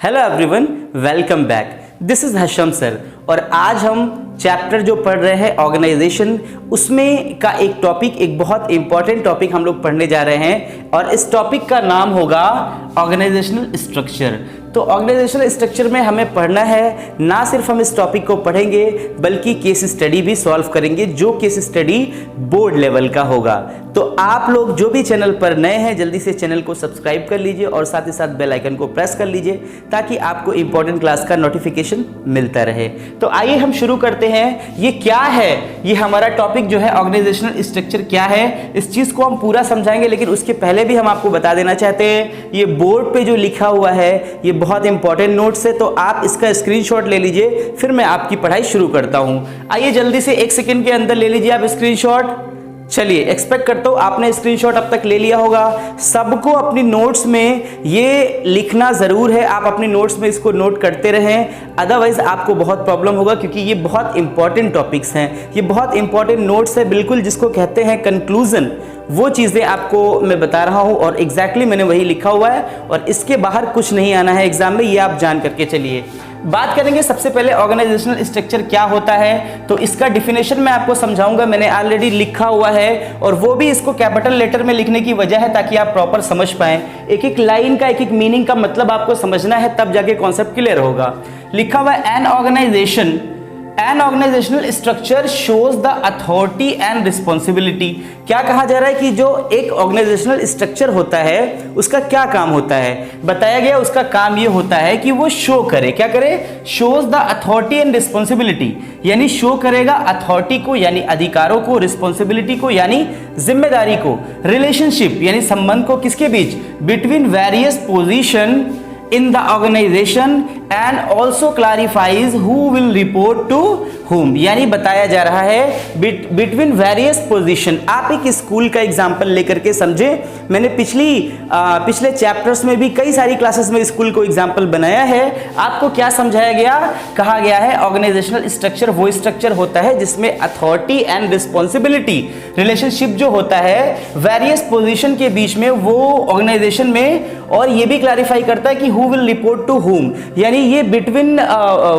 Hello everyone, welcome back. This is Hasham sir और आज हम चैप्टर जो पढ़ रहे हैं ऑर्गेनाइजेशन, उसमें का एक टॉपिक, एक बहुत इंपॉर्टेंट टॉपिक हम लोग पढ़ने जा रहे हैं और इस टॉपिक का नाम होगा ऑर्गेनाइजेशनल स्ट्रक्चर। तो ऑर्गेनाइजेशनल स्ट्रक्चर में हमें पढ़ना है, ना सिर्फ हम इस टॉपिक को पढ़ेंगे बल्कि केस स्टडी भी सॉल्व करेंगे, जो केस स्टडी बोर्ड लेवल का होगा। तो आप लोग जो भी चैनल पर नए हैं जल्दी से चैनल को सब्सक्राइब कर लीजिए और साथ ही साथ बेल आइकन को प्रेस कर लीजिए ताकि आपको इंपॉर्टेंट क्लास का नोटिफिकेशन मिलता रहे। तो आइए हम शुरू करते हैं। ये क्या है, ये हमारा टॉपिक जो है ऑर्गेनाइजेशनल स्ट्रक्चर क्या है, इस चीज को हम पूरा समझाएंगे। लेकिन उसके पहले भी हम आपको बता देना चाहते हैं, ये बोर्ड पे जो लिखा हुआ है ये बहुत इंपॉर्टेंट नोट्स है, तो आप इसका स्क्रीनशॉट ले लीजिए, फिर मैं आपकी पढ़ाई शुरू करता हूं। आइए जल्दी से 1 सेकंड के अंदर ले लीजिए आप स्क्रीनशॉट। चलिए, एक्सपेक्ट करता हूं आपने स्क्रीनशॉट अब तक ले लिया होगा। सबको अपनी नोट्स में ये लिखना जरूर है, आप अपनी नोट्स में इसको नोट करते रहें, अदरवाइज आपको बहुत प्रॉब्लम होगा क्योंकि ये बहुत इंपॉर्टेंट टॉपिक्स हैं, ये बहुत इंपॉर्टेंट नोट्स है, बिल्कुल जिसको कहते हैं कंक्लूजन। वो चीज़ें आपको मैं बता रहा हूं और एग्जैक्टली मैंने वही लिखा हुआ है और इसके बाहर कुछ नहीं आना है एग्जाम में, ये आप जान करके चलिए। बात करेंगे सबसे पहले ऑर्गेनाइजेशनल स्ट्रक्चर क्या होता है, तो इसका डिफिनेशन मैं आपको समझाऊंगा, मैंने ऑलरेडी लिखा हुआ है और वो भी इसको कैपिटल लेटर में लिखने की वजह है ताकि आप प्रॉपर समझ पाएं। एक एक लाइन का, एक एक मीनिंग का मतलब आपको समझना है, तब जाके कॉन्सेप्ट क्लियर होगा। लिखा हुआ है an organisational structure shows the authority and responsibility. क्या कहा जा रहा है कि जो एक ऑर्गेनाइजेशनल स्ट्रक्चर होता है उसका क्या काम होता है, बताया गया उसका काम ये होता है कि वो शो करे, क्या करे, shows the authority and responsibility, यानी शो करेगा अथॉरिटी को यानी अधिकारों को, रिस्पॉन्सिबिलिटी को यानी जिम्मेदारी को, रिलेशनशिप यानी संबंध को किसके बीच, between various position in the organization and also clarifies who will report to whom, यानी बताया जा रहा है between various position। आप एक स्कूल का एग्जांपल लेकर के समझे, मैंने पिछले चैप्टर्स में भी कई सारी क्लासेस में स्कूल को एग्जांपल बनाया है। आपको क्या समझाया गया, कहा गया है ऑर्गेनाइजेशनल स्ट्रक्चर वो स्ट्रक्चर होता है जिसमें अथॉरिटी एंड रिस्पॉन्सिबिलिटी रिलेशनशिप जो होता है वेरियस पोजीशन के बीच में वो ऑर्गेनाइजेशन में, और ये भी क्लैरिफाई करता है कि who will report to whom, यानी ये बिटवीन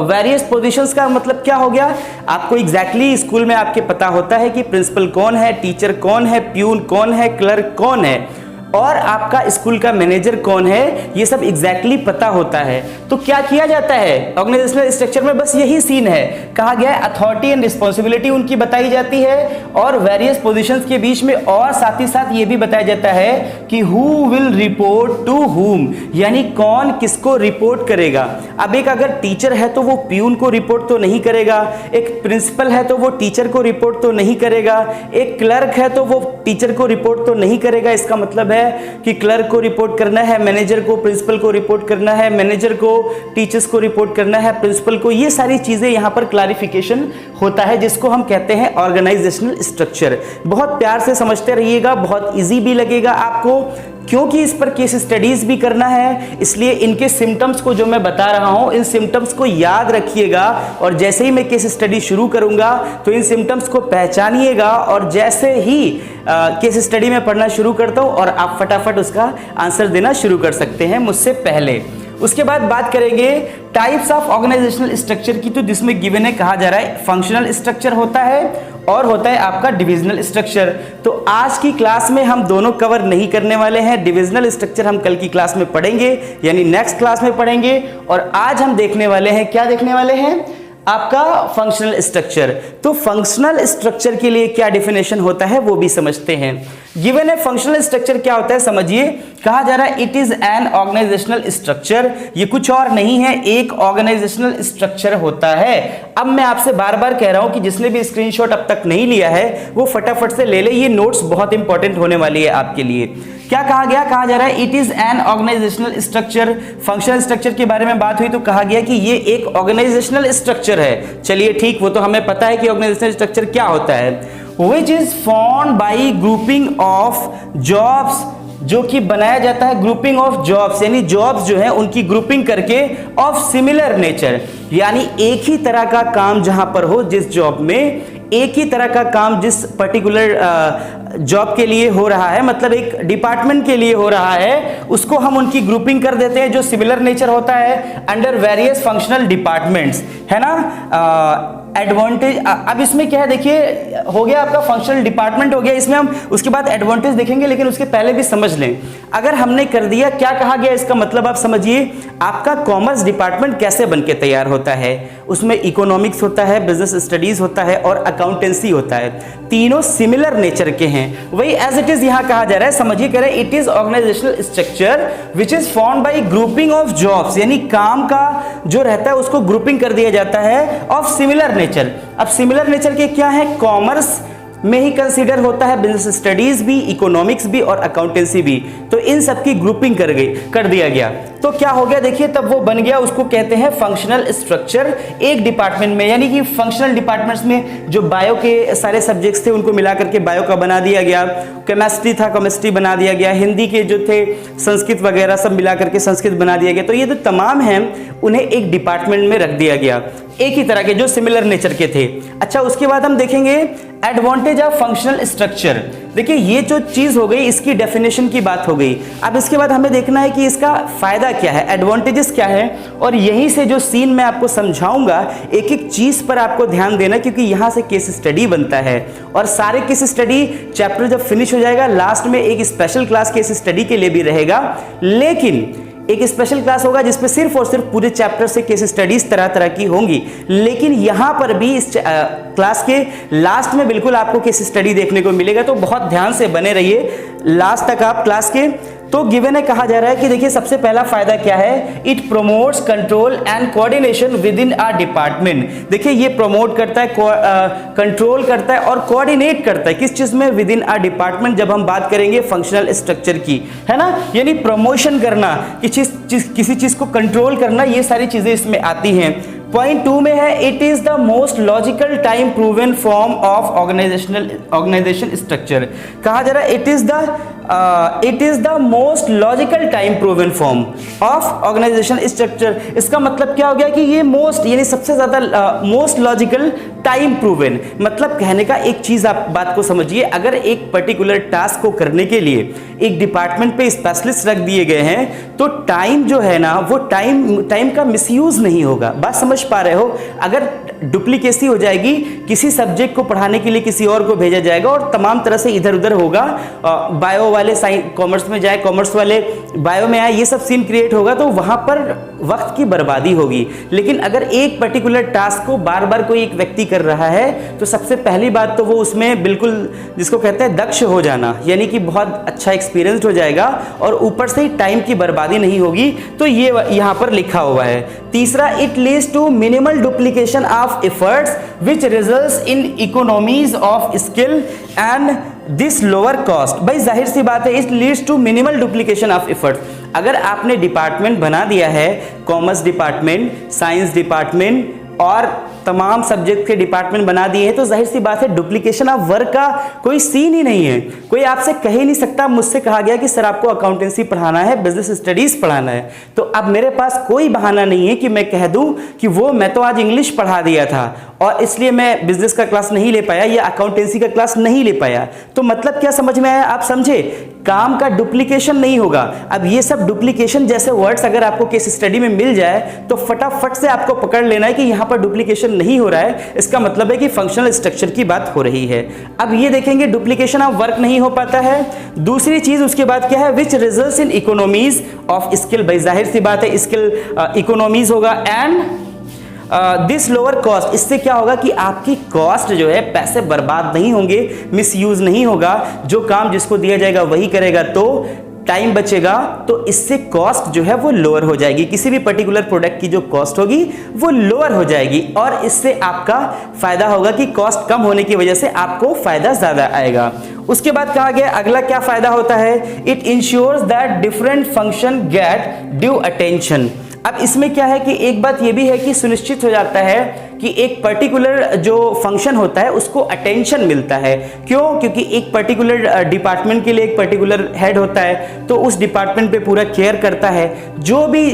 वेरियस पोजीशंस का मतलब क्या हो गया। आपको एग्जैक्टली स्कूल में आपके पता होता है कि प्रिंसिपल कौन है, टीचर कौन है, प्यून कौन है, क्लर्क कौन है और आपका स्कूल का मैनेजर कौन है, ये सब एग्जैक्टली पता होता है। तो क्या किया जाता है ऑर्गेनाइजेशनल स्ट्रक्चर में, बस यही सीन है। कहा गया है अथॉरिटी एंड रिस्पॉन्सिबिलिटी उनकी बताई जाती है और वेरियस पोजीशंस के बीच में, और साथ ही साथ ये भी बताया जाता है कि who will report to whom, यानी कौन किसको रिपोर्ट करेगा। अब एक अगर टीचर है तो वो प्यून को रिपोर्ट तो नहीं करेगा, एक प्रिंसिपल है तो वो टीचर को रिपोर्ट तो नहीं करेगा, एक क्लर्क है तो वो टीचर को रिपोर्ट तो नहीं करेगा। इसका मतलब है कि क्लर्क को रिपोर्ट करना है मैनेजर को, प्रिंसिपल को रिपोर्ट करना है मैनेजर को, टीचर्स को रिपोर्ट करना है प्रिंसिपल को। ये सारी चीजें यहां पर क्लैरिफिकेशन होता है जिसको हम कहते हैं ऑर्गेनाइजेशनल स्ट्रक्चर। बहुत प्यार से समझते रहिएगा, बहुत इजी भी लगेगा आपको क्योंकि इस पर केस स्टडीज भी करना है, इसलिए इनके सिम्टम्स को जो मैं बता रहा हूं इन सिम्टम्स को याद रखिएगा और जैसे ही मैं केस स्टडी शुरू करूंगा तो इन सिम्टम्स को पहचानिएगा और जैसे ही केस स्टडी में पढ़ना शुरू करता हूं और आप फटाफट उसका आंसर देना शुरू कर सकते हैं मुझसे पहले। उसके बाद बात करेंगे टाइप्स ऑफ ऑर्गेनाइजेशनल स्ट्रक्चर की, तो जिसमें गिवन है, कहा जा रहा है फंक्शनल स्ट्रक्चर होता है और होता है आपका डिविजनल स्ट्रक्चर। तो आज की क्लास में हम दोनों कवर नहीं करने वाले हैं, डिविजनल स्ट्रक्चर हम कल की क्लास में पढ़ेंगे यानी नेक्स्ट क्लास में पढ़ेंगे, और आज हम देखने वाले हैं, क्या देखने वाले हैं, आपका फंक्शनल स्ट्रक्चर। तो फंक्शनल स्ट्रक्चर के लिए क्या डेफिनेशन होता है वो भी समझते हैं। गिवन है फंक्शनल स्ट्रक्चर क्या होता है, समझिए। कहा जा रहा है it is an organisational structure, ये कुछ और नहीं है, एक ऑर्गेनाइजेशनल स्ट्रक्चर होता है। अब मैं आपसे बार बार कह रहा हूं कि जिसने भी स्क्रीनशॉट अब तक नहीं लिया है वो फटाफट से ले ले, ये नोट्स बहुत इंपॉर्टेंट होने वाली है आपके लिए। क्या कहा गया, कहा जा रहा है it is an organisational structure. Functional structure के बारे में बात हुई तो कहा गया कि ये एक ऑर्गेनाइजेशनल स्ट्रक्चर है। चलिए ठीक, वो तो हमें पता है कि ऑर्गेनाइजेशनल स्ट्रक्चर क्या होता है। Which is formed by grouping of jobs, जो कि बनाया जाता है ग्रुपिंग ऑफ जॉब्स, यानी जॉब्स जो है उनकी ग्रुपिंग करके, ऑफ सिमिलर नेचर, यानी एक ही तरह का काम जहां पर हो, जिस जॉब में एक ही तरह का काम जिस पर्टिकुलर जॉब के लिए हो रहा है, मतलब एक डिपार्टमेंट के लिए हो रहा है, उसको हम उनकी ग्रुपिंग कर देते हैं जो सिमिलर नेचर होता है अंडर वेरियस फंक्शनल डिपार्टमेंट्स, है ना। एडवांटेज, अब इसमें क्या है देखिए, हो गया आपका फंक्शनल डिपार्टमेंट हो गया, इसमें हम उसके बाद एडवांटेज देखेंगे, लेकिन उसके पहले भी समझ लें। अगर हमने कर दिया, क्या कहा गया इसका मतलब आप समझिए, आपका कॉमर्स डिपार्टमेंट कैसे बनके तैयार होता है। उसमें इकोनॉमिक्स होता है, बिजनेस स्टडीज होता है और अकाउंटेंसी होता है, तीनों सिमिलर नेचर के हैं। वही एज इट इज यहां कहा जा रहा है, समझिए कह रहे हैं it is organisational structure which is formed by grouping of jobs, यानी काम का जो रहता है उसको ग्रुपिंग कर दिया जाता है ऑफ सिमिलर नेचर। अब सिमिलर नेचर के क्या है, कॉमर्स में ही कंसीडर होता है, बिजनेस स्टडीज भी, इकोनॉमिक्स भी और अकाउंटेंसी भी, तो इन सब की ग्रुपिंग कर दिया गया। तो क्या हो गया देखिए, तब वो बन गया, उसको कहते हैं फंक्शनल स्ट्रक्चर एक डिपार्टमेंट में, यानी कि फंक्शनल डिपार्टमेंट्स में जो बायो के सारे सब्जेक्ट्स थे उनको मिला करके बायो का बना दिया गया, केमिस्ट्री था केमिस्ट्री बना दिया गया, हिंदी के जो थे संस्कृत वगैरह सब मिला करके संस्कृत बना दिया गया। तो ये जो तमाम हैं उन्हें एक डिपार्टमेंट में रख दिया गया, एक ही तरह के जो सिमिलर नेचर के थे। अच्छा, उसके बाद हम देखेंगे एडवांटेज ऑफ फंक्शनल स्ट्रक्चर। देखिए ये जो चीज हो गई, इसकी डेफिनेशन की बात हो गई। अब इसके बाद हमें देखना है कि इसका फायदा क्या है, एडवांटेजेस क्या है, और यहीं से जो सीन मैं आपको समझाऊंगा एक एक चीज पर आपको ध्यान देना, क्योंकि यहां से केस स्टडी बनता है। और सारे केस स्टडी चैप्टर जब फिनिश हो जाएगा, लास्ट में एक स्पेशल क्लास केस स्टडी के लिए भी रहेगा, लेकिन एक स्पेशल क्लास होगा जिसपे सिर्फ और सिर्फ पूरे चैप्टर से केस स्टडीज तरह तरह की होंगी। लेकिन यहां पर भी इस क्लास के लास्ट में बिल्कुल आपको केस स्टडी देखने को मिलेगा, तो बहुत ध्यान से बने रहिए लास्ट तक आप क्लास के। तो गिवन है, कहा जा रहा है कि देखिए सबसे पहला फायदा क्या है, it promotes control and coordination with in a department. देखिए ये प्रोमोट करता है, कंट्रोल करता है और कोऑर्डिनेट करता है, किस चीज में, विद इन अ डिपार्टमेंट, जब हम बात करेंगे फंक्शनल स्ट्रक्चर की, है ना। यानी प्रमोशन करना, किसी चीज को कंट्रोल करना, ये सारी चीजें इसमें आती हैं। पॉइंट 2 में है, it is the most logical time proven form of organisation structure. कहा जा रहा है it is the most logical time proven form of organisation structure. इसका मतलब क्या हो गया कि ये मोस्ट, यानी सबसे ज्यादा मोस्ट लॉजिकल टाइम प्रूवन, मतलब कहने का एक चीज आप बात को समझिए, अगर एक पर्टिकुलर टास्क को करने के लिए एक डिपार्टमेंट पे स्पेशलिस्ट रख दिए गए हैं, तो टाइम जो है ना, वो टाइम का मिसयूज नहीं होगा। बात समझ पा रहे हो। अगर डुप्लीकेसी हो जाएगी, किसी सब्जेक्ट को पढ़ाने के लिए किसी और को भेजा जाएगा और तमाम तरह से इधर उधर होगा, बायो वाले कॉमर्स में जाए, कॉमर्स वाले बायो में आए, ये सब सीन क्रिएट होगा, तो वहां पर वक्त की बर्बादी होगी। लेकिन अगर एक पर्टिकुलर टास्क को बार बार कोई एक व्यक्ति कर रहा है, तो सबसे पहली बात तो वो उसमें बिल्कुल, जिसको कहते हैं दक्ष हो जाना, यानी कि बहुत अच्छा एक्सपीरियंस हो जाएगा, और ऊपर से ही टाइम की बर्बादी नहीं होगी। तो ये यहां पर लिखा हुआ है। तीसरा, it leads to minimal duplication of efforts which results in economies of skill and this lower cost. भाई जाहिर सी बात है, it leads to minimal duplication of efforts. अगर आपने डिपार्टमेंट बना दिया है, कॉमर्स डिपार्टमेंट, साइंस डिपार्टमेंट और तमाम सब्जेक्ट के डिपार्टमेंट बना दिए हैं, तो जाहिर सी बात है डुप्लीकेशन ऑफ वर्क का कोई सीन ही नहीं है। कोई आपसे कह ही नहीं सकता, मुझसे कहा गया कि सर आपको अकाउंटेंसी पढ़ाना है, बिजनेस स्टडीज पढ़ाना है, तो अब मेरे पास कोई बहाना नहीं है कि मैं कह दूं कि वो मैं तो आज इंग्लिश पढ़ा दिया था और इसलिए मैं बिजनेस का क्लास नहीं ले पाया या अकाउंटेंसी का क्लास नहीं ले पाया। तो मतलब क्या समझ में आया, आप समझे, काम का डुप्लीकेशन नहीं होगा। अब ये सब डुप्लीकेशन जैसे वर्ड्स अगर आपको केस स्टडी में मिल जाए, तो फटाफट से आपको पकड़ लेना है कि यहां पर डुप्लीकेशन नहीं हो रहा है, इसका मतलब है कि फंक्शनल स्ट्रक्चर की बात हो रही है। अब ये देखेंगे डुप्लीकेशन ऑफ वर्क नहीं हो पाता है। दूसरी चीज उसके बाद क्या है, विच results in economies of skill. भाई जाहिर सी बात है स्किल इकोनॉमीज होगा, एंड दिस लोअर कॉस्ट। इससे क्या होगा कि आपकी कॉस्ट जो है, पैसे बर्बाद नहीं होंगे, मिसयूज नहीं होगा, जो काम जिसको दिया जाएगा वही करेगा, तो टाइम बचेगा, तो इससे कॉस्ट जो है वो लोअर हो जाएगी। किसी भी पर्टिकुलर प्रोडक्ट की जो कॉस्ट होगी वो लोअर हो जाएगी, और इससे आपका फायदा होगा कि कॉस्ट कम होने की वजह से आपको फायदा ज्यादा आएगा। उसके बाद कहा गया अगला क्या फायदा होता है, it ensures that different function get due attention. अब इसमें क्या है कि एक बात यह भी है कि सुनिश्चित हो जाता है कि एक पर्टिकुलर जो फंक्शन होता है उसको अटेंशन मिलता है। क्यों? क्योंकि एक पर्टिकुलर डिपार्टमेंट के लिए एक पर्टिकुलर हेड होता है, तो उस डिपार्टमेंट पे पूरा केयर करता है। जो भी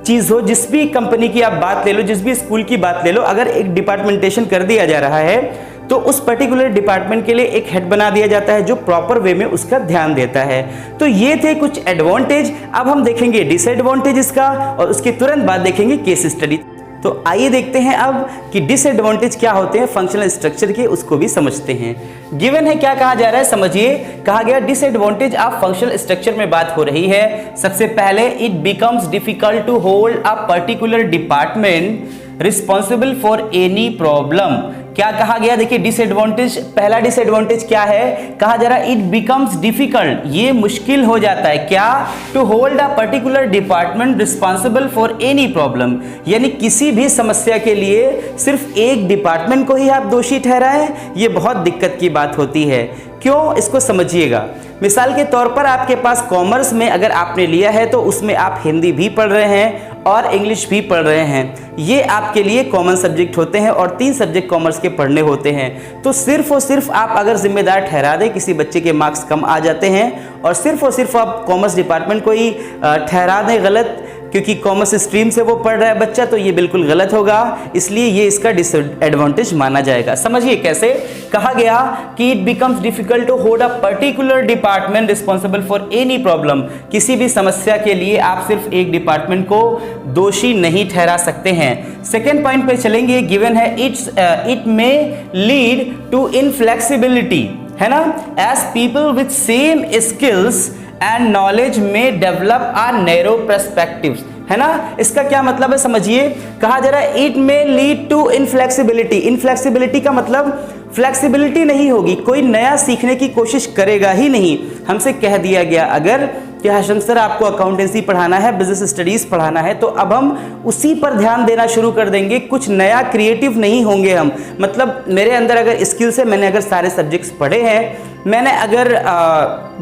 चीज़ हो, जिस भी कंपनी की आप बात ले लो, जिस भी स्कूल की बात ले लो, अगर एक डिपार्टमेंटेशन कर दिया जा रहा है तो उस पर्टिकुलर डिपार्टमेंट के लिए एक हेड बना दिया जाता है जो प्रॉपर वे में उसका ध्यान देता है। तो ये थे कुछ एडवांटेज। अब हम देखेंगे डिसएडवांटेज इसका और उसके तुरंत बाद देखेंगे केस स्टडी। तो आइए देखते हैं अब कि डिसएडवांटेज क्या होते हैं फंक्शनल स्ट्रक्चर के, उसको भी समझते हैं। गिवन है, क्या कहा जा रहा है समझिए। कहा गया डिसएडवांटेज ऑफ फंक्शनल स्ट्रक्चर में बात हो रही है। सबसे पहले, it becomes difficult to hold a particular department responsible for any problem. क्या कहा गया, देखिए डिसएडवांटेज, पहला डिसएडवांटेज क्या है, कहा जा रहा है इट बिकम्स डिफिकल्ट, ये मुश्किल हो जाता है क्या, to hold a particular department responsible for any problem, यानी किसी भी समस्या के लिए सिर्फ एक डिपार्टमेंट को ही आप दोषी ठहराएं, ये बहुत दिक्कत की बात होती है। क्यों, इसको समझिएगा। मिसाल के तौर पर आपके पास कॉमर्स में अगर आपने लिया है तो उसमें आप हिंदी भी पढ़ रहे हैं और इंग्लिश भी पढ़ रहे हैं, ये आपके लिए कॉमन सब्जेक्ट होते हैं और 3 सब्जेक्ट कॉमर्स के पढ़ने होते हैं। तो सिर्फ और सिर्फ आप अगर जिम्मेदार ठहरा दें, किसी बच्चे के मार्क्स कम आ जाते हैं और सिर्फ आप कॉमर्स डिपार्टमेंट को ही ठहरा दें गलत, क्योंकि कॉमर्स स्ट्रीम से वो पढ़ रहा है बच्चा, तो ये बिल्कुल गलत होगा, इसलिए ये इसका डिसएडवांटेज माना जाएगा। समझिए कैसे। कहा गया कि it becomes difficult to hold a particular department responsible for any problem, किसी भी समस्या के लिए आप सिर्फ एक डिपार्टमेंट को दोषी नहीं ठहरा सकते हैं। सेकेंड पॉइंट पे चलेंगे। गिवन है it may lead to inflexibility, है ना, as people with same skills and knowledge may develop a narrow perspectives, है ना। इसका क्या मतलब है समझिए। कहा जा रहा है इट में लीड टू इनफ्लेक्सिबिलिटी। इनफ्लेक्सिबिलिटी का मतलब फ्लेक्सिबिलिटी नहीं होगी, कोई नया सीखने की कोशिश करेगा ही नहीं। हमसे कह दिया गया अगर कि हशम सर आपको अकाउंटेंसी पढ़ाना है, बिजनेस स्टडीज पढ़ाना है, तो अब हम उसी पर ध्यान देना शुरू कर देंगे, कुछ नया क्रिएटिव नहीं होंगे हम। मतलब मेरे अंदर अगर स्किल्स है, मैंने अगर सारे सब्जेक्ट्स पढ़े हैं, मैंने अगर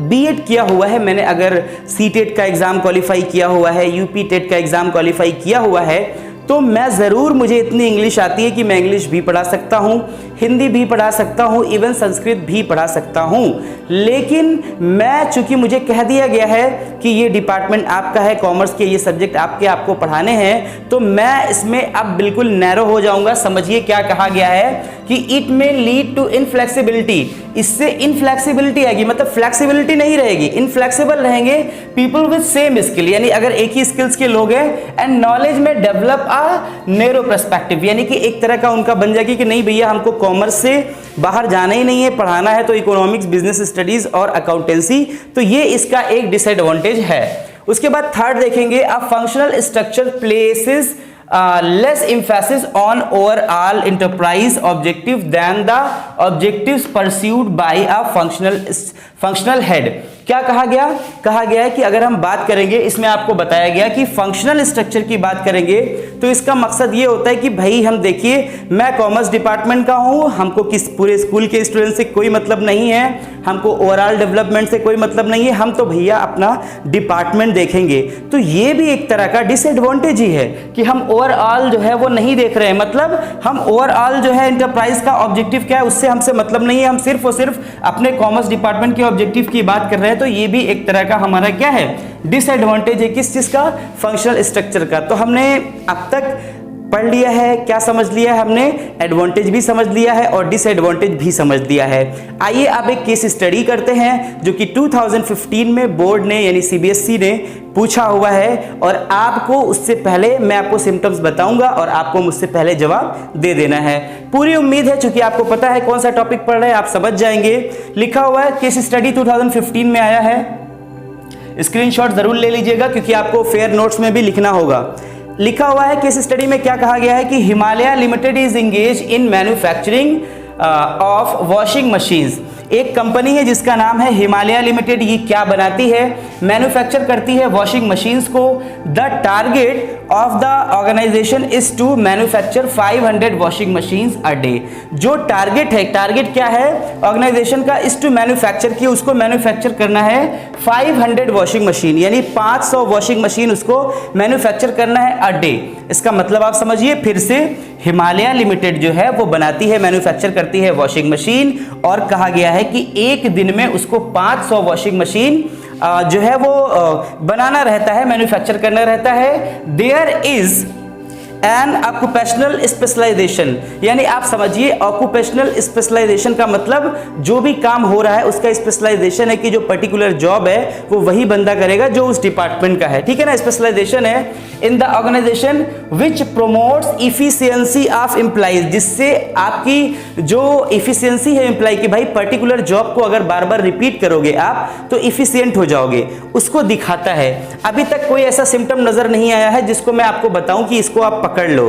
बीएड किया हुआ है, मैंने अगर सीटेट का एग्ज़ाम क्वालिफाई किया हुआ है, यूपी टेट का एग्ज़ाम क्वालिफाई किया हुआ है, तो मैं ज़रूर, मुझे इतनी इंग्लिश आती है कि मैं इंग्लिश भी पढ़ा सकता हूँ, हिंदी भी पढ़ा सकता हूँ, इवन संस्कृत भी पढ़ा सकता हूँ। लेकिन मैं, चूंकि मुझे कह दिया गया है कि ये डिपार्टमेंट आपका है, कॉमर्स के ये सब्जेक्ट आपको पढ़ाने हैं, तो मैं इसमें अब बिल्कुल नैरो हो जाऊंगा। समझिए क्या कहा गया है कि इट में लीड टू इनफ्लेक्सिबिलिटी, इससे इनफ्लेक्सिबिलिटी आएगी, मतलब फ्लेक्सिबिलिटी नहीं रहेगी, इनफ्लेक्सिबल रहेंगे पीपल विद सेम स्किल, यानी अगर एक ही स्किल्स के लोग हैं, and knowledge may develop a narrow perspective, यानी कि एक तरह का उनका बन जाएगी कि नहीं भैया हमको कॉमर्स से बाहर जाना ही नहीं है, पढ़ाना है तो इकोनॉमिक्स, बिजनेस स्टडीज और अकाउंटेंसी। तो ये इसका एक डिसएडवांटेज है। उसके बाद थर्ड देखेंगे, a functional structure places less emphasis on overall enterprise objective than the objectives pursued by a functional head। क्या कहा गया, कहा गया है कि अगर हम बात करेंगे, इसमें आपको बताया गया कि फंक्शनल स्ट्रक्चर की बात करेंगे तो इसका मकसद ये होता है कि भाई हम देखिए, मैं कॉमर्स डिपार्टमेंट का हूँ, हमको किस पूरे स्कूल के स्टूडेंट से कोई मतलब नहीं है, हमको ओवरऑल डेवलपमेंट से कोई मतलब नहीं है, हम तो भैया अपना डिपार्टमेंट देखेंगे। तो ये भी एक तरह का डिसएडवांटेज ही है कि हम ओवरऑल जो है वो नहीं देख रहे हैं, मतलब हम ओवरऑल जो है इंटरप्राइज का ऑब्जेक्टिव क्या है उससे हमसे मतलब नहीं है, हम सिर्फ और सिर्फ अपने कॉमर्स डिपार्टमेंट के ऑब्जेक्टिव की बात कर रहे हैं। तो ये भी एक तरह का हमारा क्या है, डिसएडवांटेज है। किस चीज का, फंक्शनल स्ट्रक्चर का। तो हमने अब तक पढ़ लिया है, क्या समझ लिया है हमने, एडवांटेज भी समझ लिया है और डिसएडवांटेज भी समझ लिया है। आइए अब एक केस स्टडी करते हैं जो कि 2015 में बोर्ड ने यानी सीबीएसई ने पूछा हुआ है, और आपको उससे पहले मैं आपको सिम्टम्स बताऊंगा और आपको मुझसे पहले जवाब दे देना है। पूरी उम्मीद है, चूंकि आपको पता है कौन सा टॉपिक पढ़ रहे हैं, आप समझ जाएंगे। लिखा हुआ है केस स्टडी 2015 में आया है, स्क्रीनशॉट जरूर ले लीजिएगा क्योंकि आपको फेयर नोट्स में भी लिखना होगा। लिखा हुआ है केस स्टडी में क्या कहा गया है कि Himalaya limited is engage in manufacturing of washing machines. एक कंपनी है जिसका नाम है हिमालय लिमिटेड, ये क्या बनाती है, मैन्युफैक्चर करती है वॉशिंग मशीन्स को। The target of the organisation is to manufacture 500 washing machines a day. जो टारगेट है, टारगेट क्या है ऑर्गेनाइजेशन का, इज टू मैन्युफैक्चर की, उसको मैन्युफैक्चर करना है 500 वॉशिंग मशीन, यानी 500 वॉशिंग मशीन उसको मैन्युफैक्चर करना है अ डे। इसका मतलब आप समझिए फिर से, हिमालय लिमिटेड जो है वो बनाती है, मैन्युफैक्चर करती है वॉशिंग मशीन, और कहा गया है कि एक दिन में उसको 500 वॉशिंग मशीन जो है वो बनाना रहता है, मैन्युफैक्चर करना रहता है। There is an occupational specialisation, यानी आप समझिए ऑक्यूपेशनल स्पेशलाइजेशन का मतलब जो भी काम हो रहा है उसका स्पेशलाइजेशन है कि जो पर्टिकुलर जॉब है वो वही बंदा करेगा जो उस डिपार्टमेंट का है, ठीक है ना। स्पेशलाइजेशन है in the organisation which promotes efficiency of employees, जिससे आपकी जो इफिशियंसी है एम्प्लॉय की, भाई पर्टिकुलर जॉब को अगर बार बार रिपीट करोगे आप तो इफिशियंट हो जाओगे, उसको दिखाता है। अभी तक कोई ऐसा सिम्टम नजर नहीं आया है जिसको मैं आपको बताऊं कि इसको आप पकड़ लो।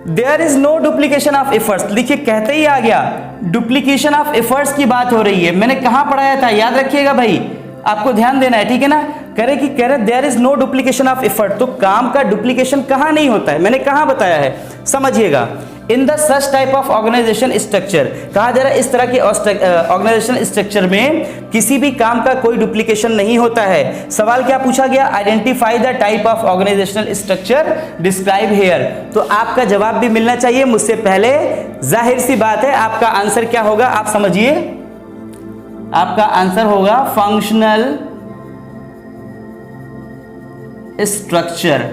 There is no duplication of efforts, देखिए कहते ही आ गया डुप्लीकेशन ऑफ एफर्ट्स की बात हो रही है। मैंने कहां पढ़ाया था, याद रखिएगा भाई, आपको ध्यान देना है, ठीक है ना। कह रहे there is no duplication of effort, तो काम का डुप्लीकेशन कहां नहीं होता है, मैंने कहां बताया है, समझिएगा। In the such type of organisation structure, कहा जा रहा है इस तरह के ऑर्गेनाइजेशन स्ट्रक्चर में किसी भी काम का कोई डुप्लीकेशन नहीं होता है। सवाल क्या पूछा गया, identify the type of organisational structure describe here, तो आपका जवाब भी मिलना चाहिए मुझसे पहले। जाहिर सी बात है आपका आंसर क्या होगा, आप समझिए, आपका आंसर होगा फंक्शनल स्ट्रक्चर।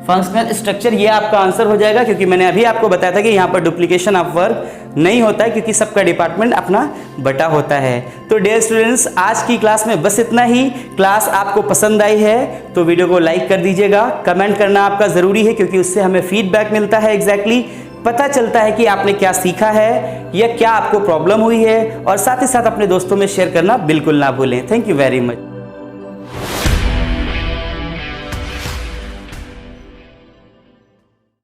फंक्शनल स्ट्रक्चर ये आपका आंसर हो जाएगा, क्योंकि मैंने अभी आपको बताया था कि यहाँ पर डुप्लीकेशन ऑफ वर्क नहीं होता है क्योंकि सबका डिपार्टमेंट अपना बटा होता है। तो डियर स्टूडेंट्स, आज की क्लास में बस इतना ही। क्लास आपको पसंद आई है तो वीडियो को लाइक कर दीजिएगा, कमेंट करना आपका ज़रूरी है क्योंकि उससे हमें फीडबैक मिलता है, एग्जैक्टली पता चलता है कि आपने क्या सीखा है या क्या आपको प्रॉब्लम हुई है, और साथ ही साथ अपने दोस्तों में शेयर करना बिल्कुल ना भूलें। Thank you very much.